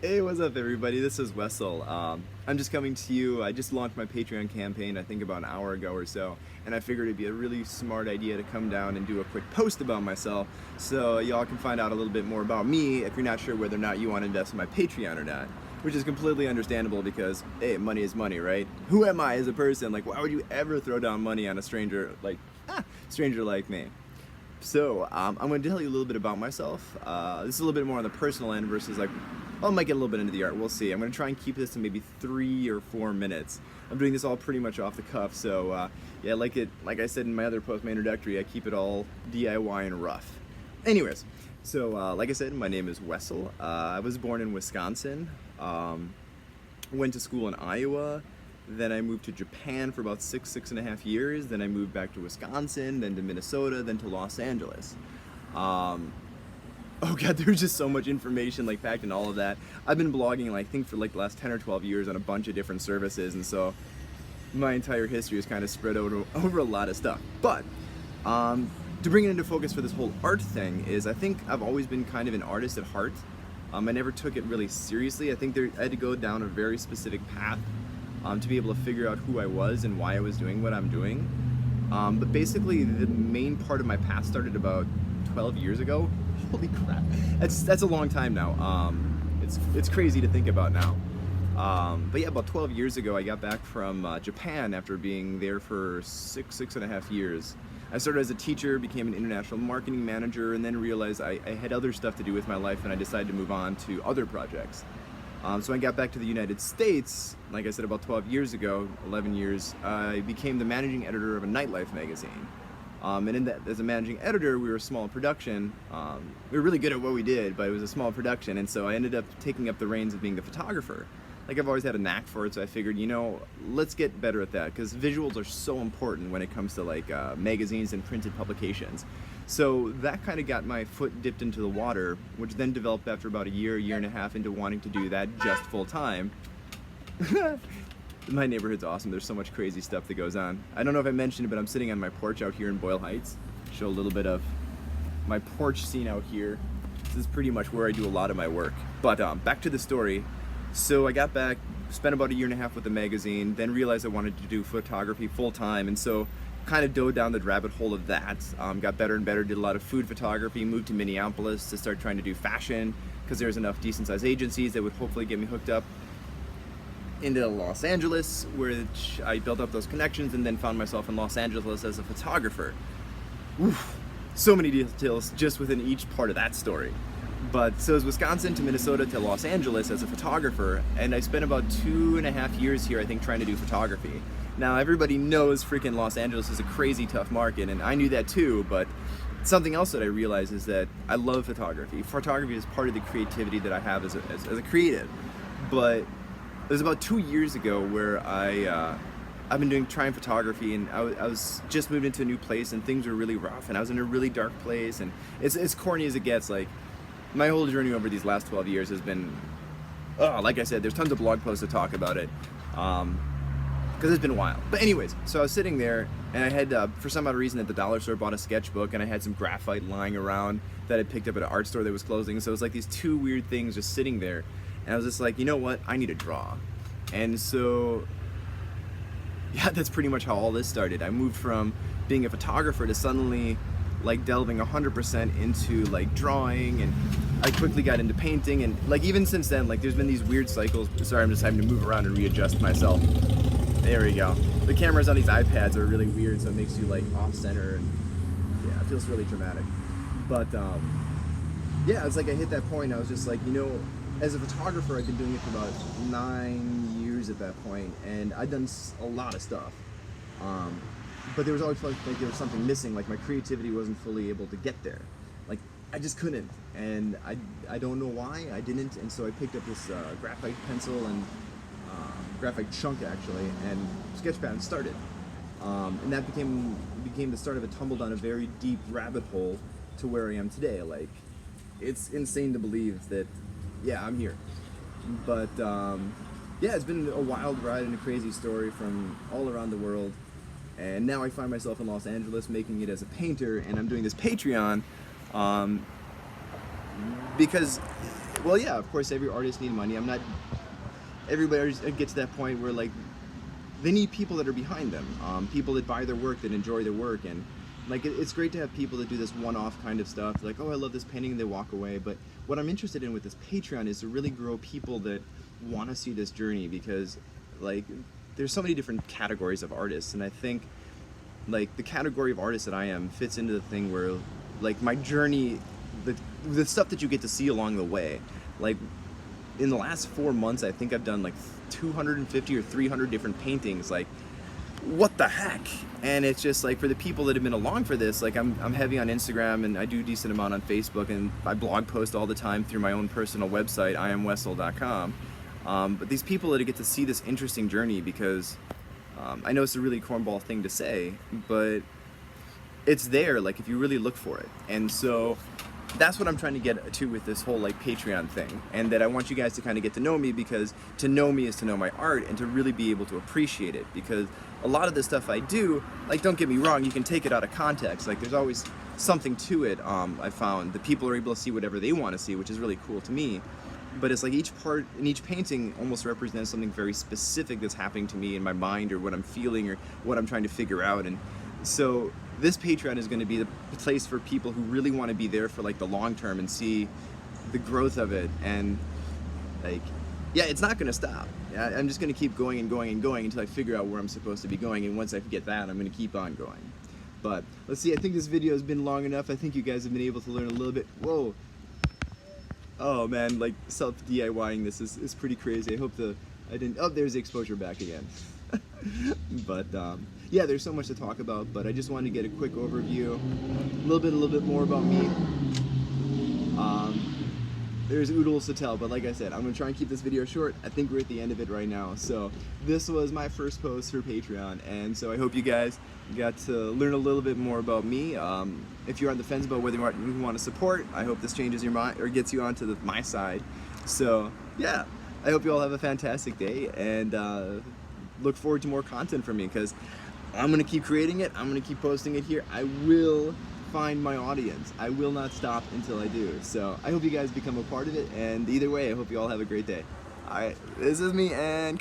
Hey, what's up, everybody? This is Wessel. I'm just coming to you. I just launched my Patreon campaign, I think about an hour ago or so, and I figured it'd be a really smart idea to come down and do a quick post about myself so y'all can find out a little bit more about me if you're not sure whether or not you want to invest in my Patreon or not. Which is completely understandable because, hey, money is money, right? Who am I as a person? Like, why would you ever throw down money on a stranger like me? So, I'm going to tell you a little bit about myself. This is a little bit more on the personal end versus well, I might get a little bit into the art. We'll see. I'm going to try and keep this to maybe 3 or 4 minutes. I'm doing this all pretty much off the cuff. So, yeah, like I said in my other post, my introductory, I keep it all DIY and rough. Anyways, so like I said, my name is Wessel. I was born in Wisconsin. Went to school in Iowa. Then I moved to Japan for about 6.5 years. Then I moved back to Wisconsin, then to Minnesota, then to Los Angeles. Oh god, there's just so much information packed in all of that. I've been blogging I think for the last 10 or 12 years on a bunch of different services, and so my entire history is kind of spread over a lot of stuff. But to bring it into focus for this whole art thing is I think I've always been kind of an artist at heart. I never took it really seriously. I think I had to go down a very specific path to be able to figure out who I was and why I was doing what I'm doing. But basically, the main part of my path started about 12 years ago. Holy crap, that's a long time now. It's crazy to think about now. But yeah, about 12 years ago, I got back from Japan after being there for 6.5 years. I started as a teacher, became an international marketing manager, and then realized I had other stuff to do with my life, and I decided to move on to other projects. So I got back to the United States, like I said, about 12 years ago, 11 years. I became the managing editor of a nightlife magazine. And in that, as a managing editor, we were a small production. We were really good at what we did, but it was a small production, and so I ended up taking up the reins of being the photographer. I've always had a knack for it, so I figured, let's get better at that, because visuals are so important when it comes to magazines and printed publications. So that kind of got my foot dipped into the water, which then developed after about a year and a half into wanting to do that just full time. My neighborhood's awesome. There's so much crazy stuff that goes on. I don't know if I mentioned it, but I'm sitting on my porch out here in Boyle Heights. Show a little bit of my porch scene out here. This is pretty much where I do a lot of my work. But back to the story. So I got back, spent about a year and a half with the magazine, then realized I wanted to do photography full time, and so kind of dove down the rabbit hole of that. Got better and better, did a lot of food photography, moved to Minneapolis to start trying to do fashion, because there's enough decent sized agencies that would hopefully get me hooked up into Los Angeles, which I built up those connections, and then found myself in Los Angeles as a photographer. Oof, so many details just within each part of that story. But so it was Wisconsin to Minnesota to Los Angeles as a photographer, and I spent about 2.5 years here, I think, trying to do photography. Now, everybody knows freaking Los Angeles is a crazy tough market, and I knew that too, but something else that I realized is that I love photography. Photography is part of the creativity that I have as a creative. But it was about 2 years ago where I've been trying photography, and I was just moved into a new place, and things were really rough, and I was in a really dark place, and it's as corny as it gets. My whole journey over these last 12 years has been, like I said, there's tons of blog posts to talk about it, because it's been a while. But anyways, so I was sitting there, and I had, for some odd reason, at the dollar store, bought a sketchbook, and I had some graphite lying around that I picked up at an art store that was closing. So it was these two weird things just sitting there, and I was just like, you know what, I need to draw. And so, yeah, that's pretty much how all this started. I moved from being a photographer to suddenly delving 100% into drawing, and I quickly got into painting, and even since then, there's been these weird cycles. Sorry, I'm just having to move around and readjust myself. There we go. The cameras on these iPads are really weird, so it makes you off center, and yeah, it feels really dramatic. But yeah, it's I hit that point. I was just as a photographer, I've been doing it for about 9 years at that point, and I've done a lot of stuff. But there was always there was something missing. My creativity wasn't fully able to get there. I just couldn't, and I don't know why I didn't. And so I picked up this graphite pencil and graphite chunk actually, and Sketchpad and started. And that became the start of a tumble down a very deep rabbit hole to where I am today. It's insane to believe that, yeah, I'm here. But yeah, it's been a wild ride and a crazy story from all around the world. And now I find myself in Los Angeles making it as a painter, and I'm doing this Patreon because well, yeah, of course, every artist needs money. I'm not. Everybody gets to that point where like they need people that are behind them, people that buy their work, that enjoy their work, and like it's great to have people that do this one-off kind of stuff. Like, oh, I love this painting, and they walk away. But what I'm interested in with this Patreon is to really grow people that want to see this journey, because like there's so many different categories of artists, and I think like the category of artist that I am fits into the thing where like my journey, the stuff that you get to see along the way, like in the last 4 months I think I've done like 250 or 300 different paintings. Like, what the heck? And it's just like, for the people that have been along for this, like I'm heavy on Instagram, and I do a decent amount on Facebook, and I blog post all the time through my own personal website, iamwessel.com. But these people that get to see this interesting journey, because I know it's a really cornball thing to say, but it's there, like if you really look for it. And so that's what I'm trying to get to with this whole like Patreon thing, and that I want you guys to kind of get to know me, because to know me is to know my art, and to really be able to appreciate it. Because a lot of the stuff I do, like, don't get me wrong, you can take it out of context, like there's always something to it. I found that people are able to see whatever they want to see, which is really cool to me. But it's like each part in each painting almost represents something very specific that's happening to me in my mind, or what I'm feeling, or what I'm trying to figure out. And so this Patreon is going to be the place for people who really want to be there for like the long term and see the growth of it. And like, yeah, it's not going to stop. I'm just going to keep going and going and going until I figure out where I'm supposed to be going. And once I get that, I'm going to keep on going. But let's see, I think this video has been long enough. I think you guys have been able to learn a little bit. Whoa. Oh man, like self-DIYing this is pretty crazy. I hope oh, there's the exposure back again. But yeah, there's so much to talk about, but I just wanted to get a quick overview, a little bit more about me. There's oodles to tell, but like I said, I'm gonna try and keep this video short. I think we're at the end of it right now. So this was my first post for Patreon, and so I hope you guys got to learn a little bit more about me. If you're on the fence about whether you want to support, I hope this changes your mind or gets you onto my side. So yeah, I hope you all have a fantastic day, and look forward to more content from me, because I'm gonna keep creating it. I'm gonna keep posting it here. I will find my audience. I will not stop until I do. So I hope you guys become a part of it, and either way, I hope you all have a great day. Alright, this is me, and